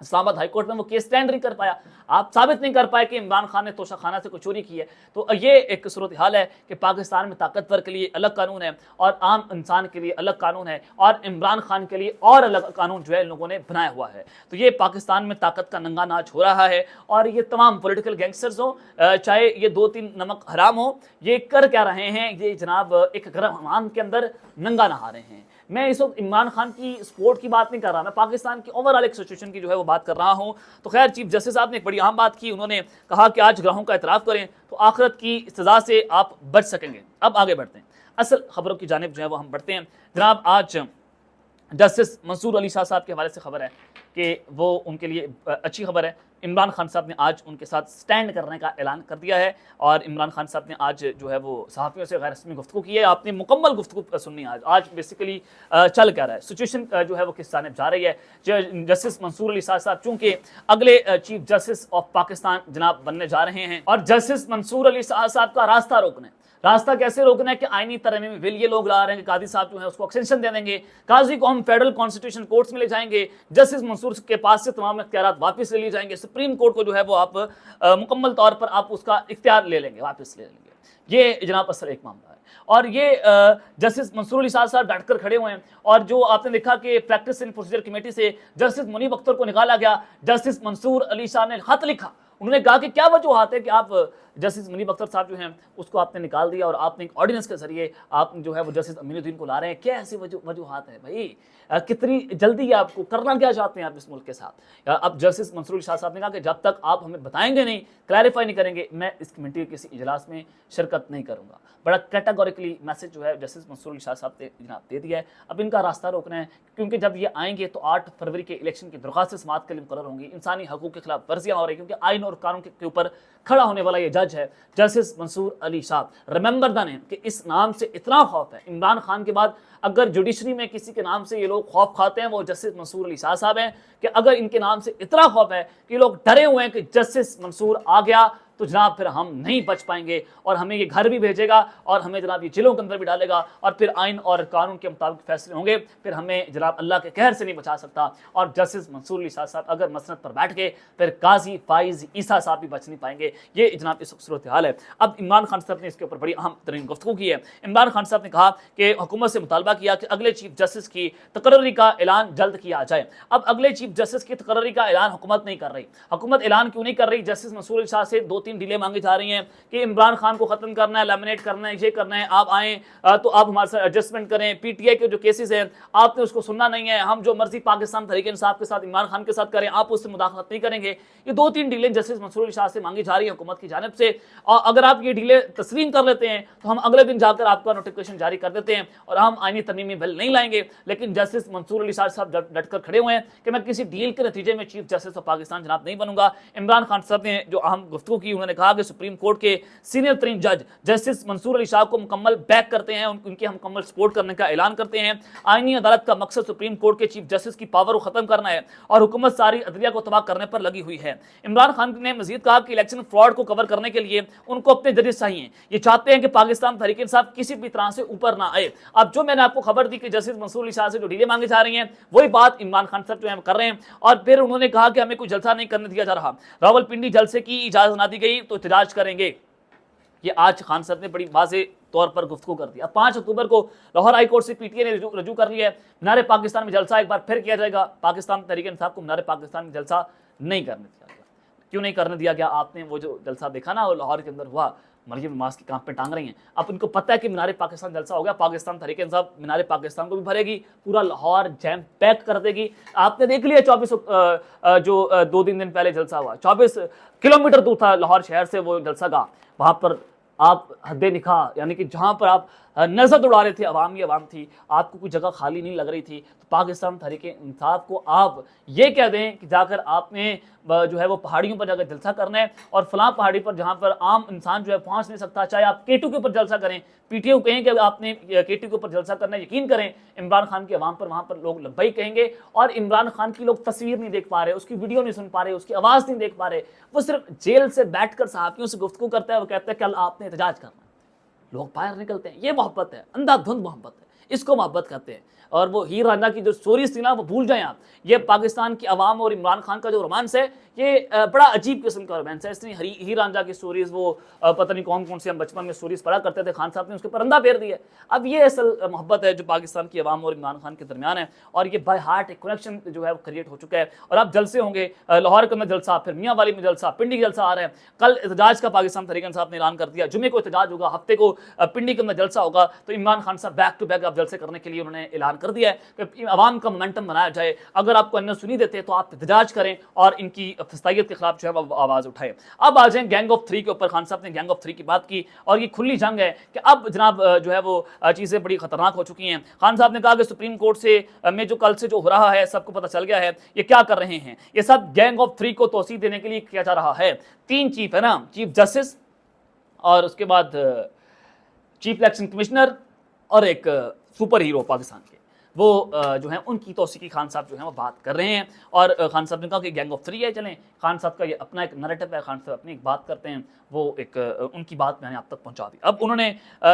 اسلام آباد high court میں وہ کیس اسٹینڈ نہیں کر پایا، آپ ثابت نہیں کر پائے کہ عمران خان نے توشہ خانہ سے کوئی چوری کی ہے۔ تو یہ ایک صورتحال ہے کہ پاکستان میں طاقتور کے لیے الگ قانون ہے اور عام انسان کے لیے الگ قانون ہے، اور عمران خان کے لیے اور الگ قانون جو ہے لوگوں نے بنایا ہوا ہے۔ تو یہ پاکستان میں طاقت کا ننگا ناچ ہو رہا ہے، اور یہ تمام پولیٹیکل گینگسٹرز ہوں، چاہے یہ 2-3 نمک حرام ہو، یہ کر کیا رہے ہیں؟ یہ جناب ایک گرم حمام کے اندر ننگا نہا رہے ہیں۔ میں اس وقت عمران خان کی سپورٹ کی بات نہیں کر رہا، میں پاکستان کی اوور آل ایک سچویشن کی جو ہے وہ بات کر رہا ہوں۔ تو خیر چیف جسٹس صاحب نے ایک بڑی اہم بات کی، انہوں نے کہا کہ آج گناہوں کا اعتراف کریں تو آخرت کی سزا سے آپ بچ سکیں گے۔ اب آگے بڑھتے ہیں، اصل خبروں کی جانب جو ہے وہ ہم بڑھتے ہیں۔ جناب آج جسٹس منصور علی شاہ صاحب کے حوالے سے خبر ہے کہ وہ ان کے لیے اچھی خبر ہے، عمران خان صاحب نے آج ان کے ساتھ سٹینڈ کرنے کا اعلان کر دیا ہے، اور عمران خان صاحب نے آج جو ہے وہ صحافیوں سے غیر رسمی گفتگو کی ہے۔ آپ نے مکمل گفتگو سننی ہے آج بیسیکلی چل کیا رہا ہے، سچویشن جو ہے وہ کس جانب جا رہی ہے۔ جسٹس منصور علی شاہ صاحب چونکہ اگلے چیف جسٹس آف پاکستان جناب بننے جا رہے ہیں، اور جسٹس منصور علی شاہ صاحب کا راستہ روکنا ہے۔ راستہ کیسے روکنا ہے کہ آئینی ترمیم بل یہ لوگ لا رہے ہیں کہ قاضی صاحب جو ہے اس کو ایکسٹینشن دے دیں گے، قاضی کو ہم فیڈرل کانسٹیٹیوشن کورٹس میں لے جائیں گے، جسٹس منصور کے پاس سے تمام اختیارات واپس لے لیے جائیں گے، سپریم کورٹ کو جو ہے وہ آپ مکمل طور پر آپ اس کا اختیار لے لیں گے، واپس لے لیں گے۔ یہ جناب اصل ایک معاملہ ہے، اور یہ جسٹس منصور علی شاہ صاحب ڈٹ کر کھڑے ہوئے ہیں، اور جو آپ نے دیکھا کہ پریکٹس اینڈ پروسیجر کمیٹی سے جسٹس منیب اختر کو نکالا گیا، جسٹس منصور علی شاہ نے خط لکھا، انہوں نے کہا کہ کیا وجوہات ہے کہ آپ جسٹس منیب اختر صاحب جو ہیں اس کو آپ نے نکال دیا، اور آپ نے ایک آرڈیننس کے ذریعے آپ جو ہے وہ جسٹس امین الدین کو لا رہے ہیں، کیا ایسی وجوہات ہیں بھائی؟ کتنی جلدی ہے آپ کو، کرنا کیا چاہتے ہیں آپ اس ملک کے ساتھ؟ اب جسٹس منصور علی شاہ صاحب نے کہا کہ جب تک آپ ہمیں بتائیں گے نہیں، کلیریفائی نہیں کریں گے، میں اس کمیٹی کے کسی اجلاس میں شرکت نہیں کروں گا۔ بڑا کیٹاگوریکلی میسج جو ہے جسٹس منصور علی شاہ صاحب نے جناب دے دیا ہے۔ اب ان کا راستہ روکنا ہے، کیونکہ جب یہ آئیں گے تو 8 فروری کے الیکشن کی درخواست سماعت کے لیے مقرر ہوں گی، انسانی حقوق کے خلاف ورزیاں ہو رہی ہیں، کیونکہ آئین اور قانون کے اوپر کھڑا ہونے والا یہ جج ہے جسٹس منصور علی شاہ۔ ریممبر دا نیم، کہ اس نام سے اتنا خوف ہے، عمران خان کے بعد اگر جوڈیشری میں کسی کے نام سے یہ لوگ خوف کھاتے ہیں وہ جسٹس منصور علی شاہ صاحب ہیں، کہ اگر ان کے نام سے اتنا خوف ہے کہ لوگ ڈرے ہوئے ہیں کہ جسٹس منصور آ گیا تو جناب پھر ہم نہیں بچ پائیں گے، اور ہمیں یہ گھر بھی بھیجے گا اور ہمیں جناب یہ جیلوں کے اندر بھی ڈالے گا، اور پھر آئین اور قانون کے مطابق فیصلے ہوں گے، پھر ہمیں جناب اللہ کے قہر سے نہیں بچا سکتا۔ اور جسٹس منصور علی شاہ صاحب اگر مسند پر بیٹھ گئے پھر قاضی فائز عیسیٰ صاحب بھی بچ نہیں پائیں گے۔ یہ جناب اس صورتحال ہے۔ اب عمران خان صاحب نے اس کے اوپر بڑی اہم ترین گفتگو کی ہے۔ عمران خان صاحب نے کہا کہ حکومت سے مطالبہ کیا کہ اگلے چیف جسٹس کی تقرری کا اعلان جلد کیا جائے۔ اب اگلے چیف جسٹس کی تقرری کا اعلان حکومت نہیں کر رہی۔ حکومت اعلان کیوں نہیں کر رہی؟ جسٹس منصور علی شاہ سے 2-3 ڈیلے مانگی جا رہی ہیں کہ عمران خان کو ختم کرنا ہے، لیمنیٹ کرنا ہے، یہ کرنا ہے، آپ آئیں تو آپ ہمارے ساتھ ایڈجسٹمنٹ کریں، پی ٹی آئی کے جو کیسز ہیں آپ نے اس کو سننا نہیں ہے، ہم جو مرضی پاکستان تحریک انصاف کے ساتھ عمران خان کے ساتھ کریں آپ اس سے مداخلت نہیں کریں گے۔ یہ 2-3 ڈیلیں جسٹس منصور علی شاہ سے مانگی جا رہی ہیں حکومت کی جانب سے، اور اگر آپ یہ ڈیلے تسلیم کر لیتے ہیں تو ہم اگلے دن جا کر آپ کا نوٹیفیکیشن جاری کر دیتے ہیں اور ہم آئینی ترمیمی بل نہیں لائیں گے۔ لیکن جسٹس منصور علی شاہ صاحب ڈٹ کر کھڑے ہوئے ہیں کہ میں کسی ڈیل کے نتیجے میں چیف جسٹس آف پاکستان جناب نہیں بنوں گا۔ عمران خان صاحب نے جو اہم گفتگو کی، انہوں نے کہا کہ سپریم کورٹ کے سینئر ترین جج جسٹس منصور علی شاہ کو مکمل بیک کرتے ہیں، ان کی ہم مکمل سپورٹ کرنے کا اعلان کرتے ہیں۔ آئینی عدالت کا مقصد سپریم کورٹ کے چیف جسٹس کی پاور کو ختم کرنا ہے، اور حکومت ساری عدلیہ کو تباہ کرنے پر لگی ہوئی ہے۔ عمران خان نے مزید کہا کہ الیکشن فراڈ کو کور کرنے کے لیے ان کو اپنے ججز چاہیے، یہ چاہتے ہیں کہ پاکستان تحریک انصاف کسی بھی طرح سے اوپر نہ آئے۔ اب جو میں نے آپ کو خبر دی کہ جسٹس منصور علی شاہ سے جو ڈیلے مانگی جا رہی ہیں وہی بات عمران خان صاحب جو ہے کر رہے ہیں، اور پھر انہوں نے کہا کہ ہمیں کوئی جلسہ نہیں کرنے دیا جا رہا، راولپنڈی جلسے کی اجازت نہ دی گئی تو احتجاج کریں گے۔ یہ آج خان صاحب نے بڑی واضح طور پر گفتگو کر دی۔ اب 5 اکتوبر کو لاہور ہائی کورٹ سے پی ٹی آئی نے رجوع کر لیا ہے، مینار پاکستان میں جلسہ ایک بار پھر کیا جائے گا۔ پاکستان تحریک انصاف کو مینار پاکستان میں جلسہ نہیں کرنے دیا گیا۔ کیوں نہیں کرنے دیا گیا؟ آپ نے وہ جو جلسہ دیکھا نا وہ لاہور کے اندر ہوا، مریم نواز کی کانپ پہ ٹانگ رہی ہیں۔ اب ان کو پتہ ہے کہ مینار پاکستان جلسہ ہوگا، پاکستان تحریک انصاف مینار پاکستان کو بھی بھرے گی، پورا لاہور جیم پیک کر دے گی۔ آپ نے دیکھ لیا 24 جو 2 دن پہلے جلسہ ہوا، 24 کلومیٹر دور تھا لاہور شہر سے وہ جلسہ گاہ، وہاں پر آپ حد نکاح یعنی کہ جہاں پر آپ نظر دوڑا رہے تھے عوام ہی عوام تھی، آپ کو کوئی جگہ خالی نہیں لگ رہی تھی۔ تو پاکستان تحریک انصاف کو آپ یہ کہہ دیں کہ جا کر آپ نے جو ہے وہ پہاڑیوں پر جا کر جلسہ کرنا ہے، اور فلاں پہاڑی پر جہاں پر عام انسان جو ہے پہنچ نہیں سکتا، چاہے آپ K2 کے اوپر جلسہ کریں، پی ٹی آئی کو کہیں کہ آپ نے K2 کے اوپر جلسہ کرنا ہے، یقین کریں عمران خان کی عوام پر وہاں پر لوگ لبیک کہیں گے۔ اور عمران خان کی لوگ تصویر نہیں دیکھ پا رہے، اس کی ویڈیو نہیں سن پا رہے، اس کی آواز نہیں دیکھ پا رہے، وہ صرف جیل سے بیٹھ کر صحافیوں سے گفتگو کرتا ہے، وہ کہتا ہے کہ آپ نے احتجاج کرنا ہے، لوگ باہر نکلتے ہیں۔ یہ محبت ہے، اندھا دھند محبت ہے۔ اس کو محبت کرتے ہیں. اور وہ ہیر رانجھا کی جو سٹوریز تھی نا وہ بھول جائیں آپ. یہ پاکستان کی عوام اور عمران خان کا جو رومانس ہے یہ بڑا عجیب قسم کا رومانس ہے. اس نے ہیر رانجھا کی سٹوریز وہ پتہ نہیں کون کون سی ہم بچپن میں سٹوریز پڑھا کرتے تھے, خان صاحب نے اس کے پرندہ پھیر دیا. اب یہ اصل محبت ہے جو پاکستان کی عوام اور عمران خان کے درمیان ہے, اور یہ بائی ہارٹ ایک کنیکشن جو ہے وہ کریٹ ہو چکا ہے. اور اب جلسے ہوں گے, لاہور کے اندر جلسہ, پھر میاں والی میں جلسہ, پنڈی کا جلسہ آ رہا ہے. کل احتجاج کا پاکستان تحریک انصاف نے اعلان کر دیا, جمعے کو احتجاج ہوگا, ہفتے کو پنڈی کے اندر جلسہ ہوگا. تو عمران خان صاحب بیک ٹو بیک اب جلسے کرنے کے لیے انہوں نے اعلان کر دیا ہے کہ عوام کا مومنٹم بنایا جائے. اگر آپ کو ان سنی دیتے تو آپ احتجاج کریں اور ان کی فسطائیت کے خلاف جو ہے وہ آواز اٹھائیں. اب آ جائیں گینگ آف 3 کے اوپر. خان صاحب نے گینگ آف 3 کی بات کی اور یہ کھلی جنگ ہے کہ اب جناب جو ہے وہ چیزیں بڑی خطرناک ہو چکی ہیں. خان صاحب نے کہا کہ سپریم کورٹ سے میں جو کل سے جو ہو رہا ہے سب کو پتہ چل گیا ہے یہ کیا کر رہے ہیں. یہ سب گینگ آف 3 کو توسیع دینے کے لیے کیا جا رہا ہے. 3 چیف ہے نا, چیف جسٹس اور اس کے بعد چیف الیکشن کمشنر اور ایک سپر ہیرو پاکستان کے, وہ جو ہیں ان کی توسیع کی خان صاحب جو ہیں وہ بات کر رہے ہیں. اور خان صاحب نے کہا کہ گینگ آف 3 ہے. چلیں, خان صاحب کا یہ اپنا ایک نریٹو ہے, خان صاحب اپنی ایک بات کرتے ہیں, وہ ایک ان کی بات میں نے آپ تک پہنچا دی. اب انہوں نے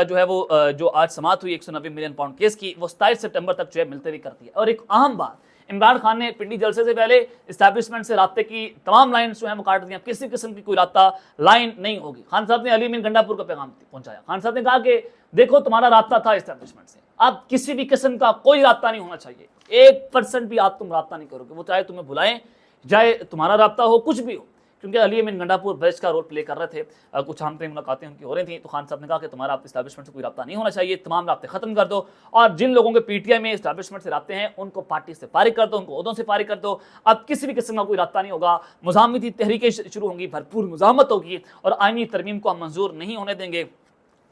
جو ہے وہ جو آج سماعت ہوئی 190 ملین پاؤنڈ کیس کی, وہ 27 سپٹمبر تک جو ہے ملتے ہوئے کرتی ہے. اور ایک اہم بات, عمران خان نے پنڈی جلسے سے پہلے اسٹیبلشمنٹ سے رابطے کی تمام لائنز جو ہیں وہ کاٹ دیا. کسی قسم کی کوئی رابطہ لائن نہیں ہوگی. خان صاحب نے علی امین گنڈا پور کا پیغام پہنچایا. خان صاحب نے کہا کہ دیکھو تمہارا رابطہ تھا اسٹیبلشمنٹ سے, اب کسی بھی قسم کا کوئی رابطہ نہیں ہونا چاہیے. 1% بھی آپ تم رابطہ نہیں کرو گے, وہ چاہے تمہیں بلائیں, چاہے تمہارا رابطہ ہو, کچھ بھی ہو. کیونکہ علی امین گنڈا پور برج کا رول پلے کر رہے تھے, کچھ ہم پہ ملاقاتیں ان کی ہو رہی تھیں. تو خان صاحب نے کہا کہ تمہارا اسٹیبلشمنٹ سے کوئی رابطہ نہیں ہونا چاہیے, تمام رابطے ختم کر دو, اور جن لوگوں کے پی ٹی آئی میں اسٹیبلشمنٹ سے رابطے ہیں ان کو پارٹی سے فارغ کر دو, ان کو عہدوں سے فارغ کر دو. اب کسی بھی قسم کا کوئی رابطہ نہیں ہوگا. مزاحمتی تحریکیں شروع ہوں گی, بھرپور مزاحمت ہوگی, اور آئینی ترمیم کو ہم منظور نہیں ہونے دیں گے.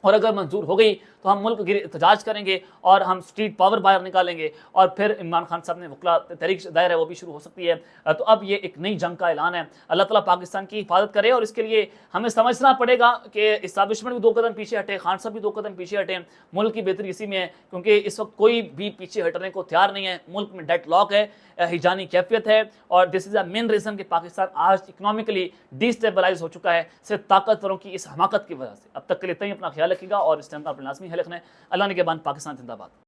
اور اگر منظور ہو گئی تو ہم ملک گیر احتجاج کریں گے اور ہم اسٹریٹ پاور باہر نکالیں گے, اور پھر عمران خان صاحب نے وکلا تحریک دائر ہے وہ بھی شروع ہو سکتی ہے. تو اب یہ ایک نئی جنگ کا اعلان ہے. اللہ تعالیٰ پاکستان کی حفاظت کرے, اور اس کے لیے ہمیں سمجھنا پڑے گا کہ اسٹیبلشمنٹ بھی 2 قدم پیچھے ہٹے, خان صاحب بھی 2 قدم پیچھے ہٹیں. ملک کی بہتری اسی میں ہے, کیونکہ اس وقت کوئی بھی پیچھے ہٹنے کو تیار نہیں ہے. ملک میں ڈیڈ لاک ہے, ہیجانی کیفیت ہے, اور دس از اے مین ریزن کہ پاکستان آج اکنامکلی ڈیسٹیبلائز ہو چکا ہے, صرف طاقتوروں کی اس حماقت کی وجہ سے. اب تک کے لیے اتنا ہی, اپنا خیال رکھیے گا, اور اس ٹائم پر اپنے لازمی ہے لکھنا ہے. اللہ نے کے بعد پاکستان زندہ باد.